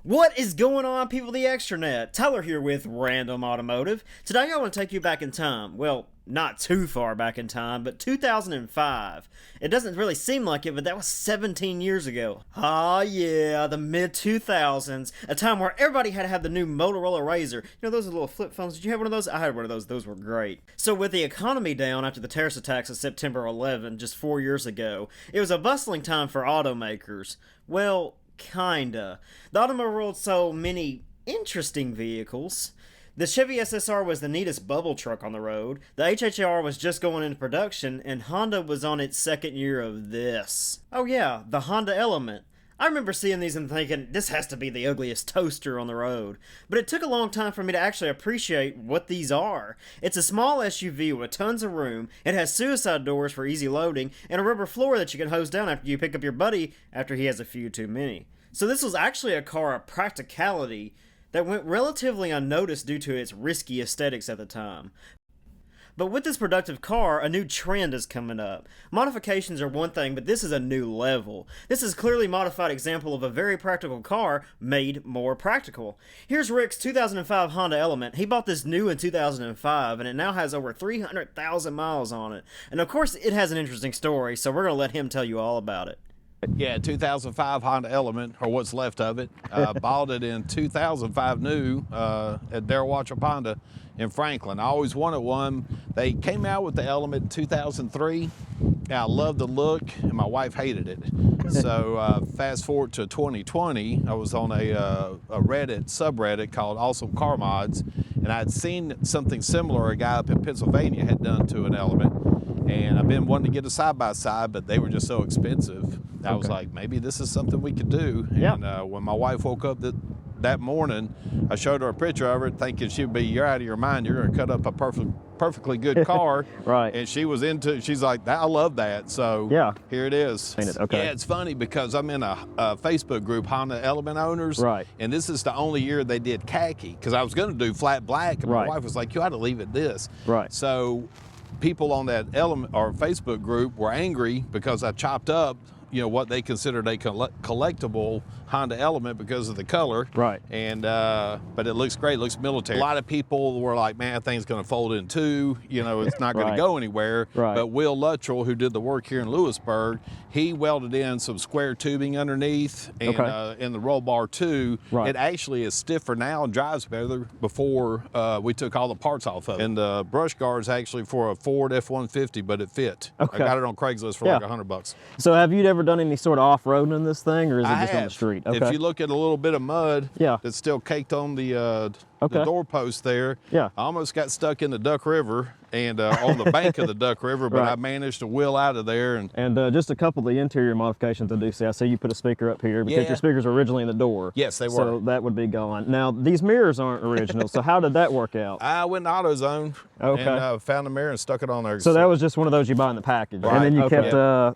What is going on, people of the extranet? Tyler here with Random Automotive. Today I want to take you back in time. Well, not too far back in time, but 2005. It doesn't really seem like it, but that was 17 years ago. Ah yeah, the mid-2000s. A time where everybody had to have the new Motorola Razr. You know, those little flip phones. Did you have one of those? I had one of those. Those were great. So with the economy down after the terrorist attacks of September 11, just 4 years ago, it was a bustling time for automakers. Well, kinda. The automobile world sold many interesting vehicles. The Chevy SSR was the neatest bubble truck on the road, the HHR was just going into production, and Honda was on its second year of this. Oh yeah, the Honda Element. I remember seeing these and thinking, this has to be the ugliest toaster on the road. But it took a long time for me to actually appreciate what these are. It's a small SUV with tons of room, it has suicide doors for easy loading, and a rubber floor that you can hose down after you pick up your buddy after he has a few too many. So this was actually a car of practicality that went relatively unnoticed due to its risky aesthetics at the time. But with this productive car, a new trend is coming up. Modifications are one thing, but this is a new level. This is a clearly modified example of a very practical car made more practical. Here's Rick's 2005 Honda Element. He bought this new in 2005, and it now has over 300,000 miles on it. And of course, it has an interesting story, so we're going to let him tell you all about it. Yeah, 2005 Honda Element, or what's left of it. Bought it in 2005 new at Darrell Watcher Honda in Franklin. I always wanted one. They came out with the Element in 2003. And I loved the look, and my wife hated it. So fast forward to 2020, I was on a Reddit subreddit called Awesome Car Mods, and I had seen something similar a guy up in Pennsylvania had done to an Element. And I've been wanting to get a side-by-side, but they were just so expensive. I was like, maybe this is something we could do. Yeah. And when my wife woke up that morning, I showed her a picture of it, thinking she'd be, you're out of your mind. You're going to cut up a perfectly good car. Right. And she's like, I love that. So yeah, here it is. Okay. Yeah, it's funny because I'm in a Facebook group, Honda Element owners. Right. And this is the only year they did khaki, because I was going to do flat black, and my wife was like, you ought to leave it this. Right. So people on that Element or Facebook group were angry because I chopped up, what they considered a collectible Honda Element because of the color. Right. And but it looks great. It looks military. A lot of people were like, man, that thing's going to fold in two. It's not going to go anywhere. Right. But Will Luttrell, who did the work here in Lewisburg, he welded in some square tubing underneath, and in the roll bar too. Right. It actually is stiffer now and drives better. Before we took all the parts off of it. And the brush guard's actually for a Ford F-150, but it fit. Okay. I got it on Craigslist for like $100. So have you ever done any sort of off-roading in this thing, or is it just on the street? Okay. If you look at a little bit of mud that's still caked on the doorpost there, I almost got stuck in the Duck River and on the bank of the Duck River, but I managed to wheel out of there. And just a couple of the interior modifications I do see. I see you put a speaker up here because your speakers were originally in the door. Yes, they were. So that would be gone. Now, these mirrors aren't original, so how did that work out? I went to AutoZone and found a mirror and stuck it on there. So that was just one of those you buy in the package. Right. And then you kept,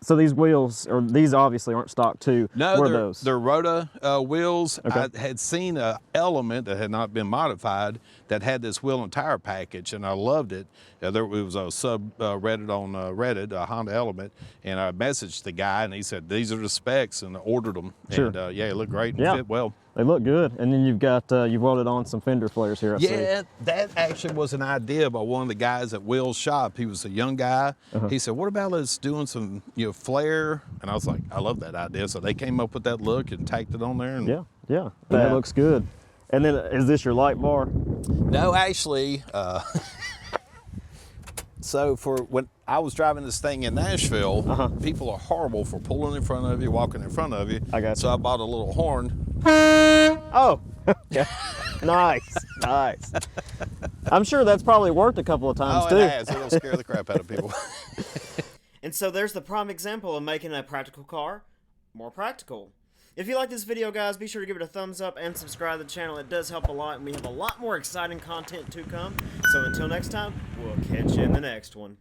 so these wheels, or these obviously aren't stock too. No, they're Rota wheels. I had seen an Element that had not been modified that had this wheel and tire package, and I loved it. There was a Reddit on Reddit, a Honda Element, and I messaged the guy, and he said, these are the specs, and I ordered them. Sure. And it looked great and fit well. They look good. And then you've got, you've welded on some Fender Flares here, I see. Yeah, that actually was an idea by one of the guys at Will's shop. He was a young guy. He said, what about us doing some, flare? And I was like, I love that idea. So they came up with that look and tacked it on there. And that looks good. And then, is this your light bar? No, actually, so for when I was driving this thing in Nashville, people are horrible for pulling in front of you, walking in front of you. I got you. So I bought a little horn. Oh, yeah. Nice. I'm sure that's probably worked a couple of times too. It has. It'll scare the crap out of people. And so there's the prime example of making a practical car more practical. If you like this video, guys, be sure to give it a thumbs up and subscribe to the channel. It does help a lot, and we have a lot more exciting content to come. So until next time, we'll catch you in the next one.